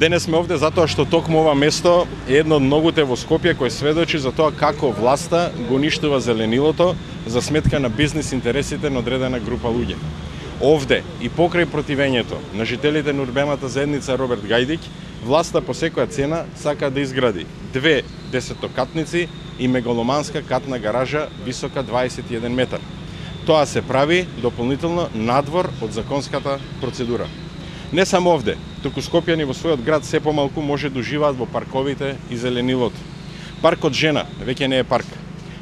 Денес сме овде затоа што токму ова место е едно од многуте во Скопје кој сведочи за тоа како власта го уништува зеленилото за сметка на бизнис интересите на одредена група луѓе. Овде и покрај противењето на жителите на урбената заедница Роберт Гајдик, власта по секоја цена сака да изгради 2 десетокатници и мегаломанска катна гаража висока 21 метар. Тоа се прави дополнително надвор од законската процедура. Не само овде, туку скопјани во својот град се помалку може да уживаат во парковите и зеленилото. Паркот Жена веќе не е парк.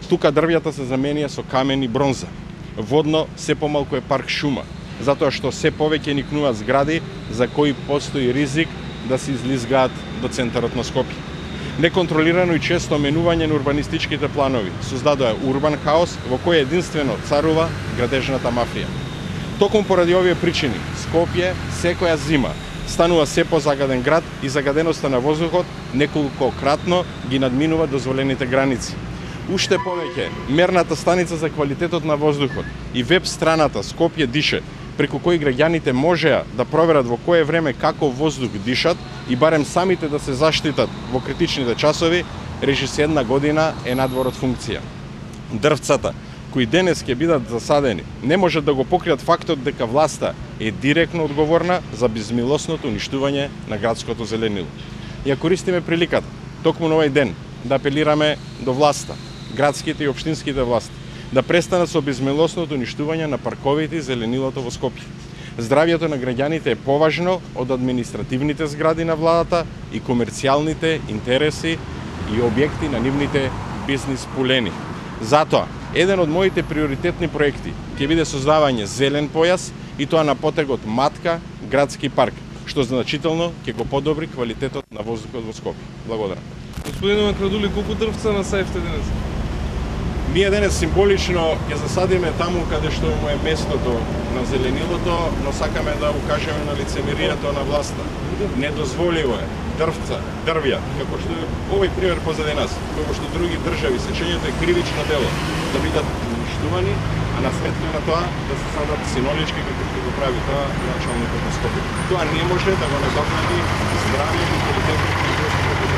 Тука дрвјата се заменија со камен и бронза. Водно се помалку е парк шума, затоа што се повеќе никнуваат згради за кои постои ризик да се излизгаат до центарот на Скопје. Неконтролирано и често менување на урбанистичките планови создадоа урбан хаос во кој единствено царува градежната мафија. Токму поради овие причини, Скопје секоја зима станува се позагаден град и загаденоста на воздухот неколкократно ги надминува дозволените граници. Уште повеќе, мерната станица за квалитетот на воздухот и веб страната Скопје дише, преку кои граѓаните можеа да проверат во кое време како воздух дишат и барем самите да се заштитат во критичните часови, режиси една година е надвор од функција. Дрвцата кои денес ќе бидат засадени, не можат да го покријат фактот дека власта е директно одговорна за безмилосното уништување на градското зеленило. Ја користиме приликата, токму на овој ден, да апелираме до власта, градските и општинските власти, да престанат со безмилосното уништување на парковите и зеленилото во Скопје. Здравјето на граѓаните е поважно од административните згради на владата и комерцијалните интереси и објекти на нивните бизнис пулени. Затоа, еден од моите приоритетни проекти ќе биде создавање зелен појас и тоа на потегот Матка градски парк, што значително ќе го подобри квалитетот на воздухот во Скопје. Благодарам. Господине Макрадули, колку дрвца насаевте денес? Ние денес символично ќе засадиме таму каде што му е местото на зеленилото, но сакаме да укажеме на лицемерието на власта. Недозволиво е дрвја, како што е овој пример позади нас, како што други држави сечењето е кривично дело, да бидат уништувани, а на сметка на тоа да се садат синолички како што го прави тоа началникот на Скопје. Тоа не може да го надокнади здравје и квалитетот на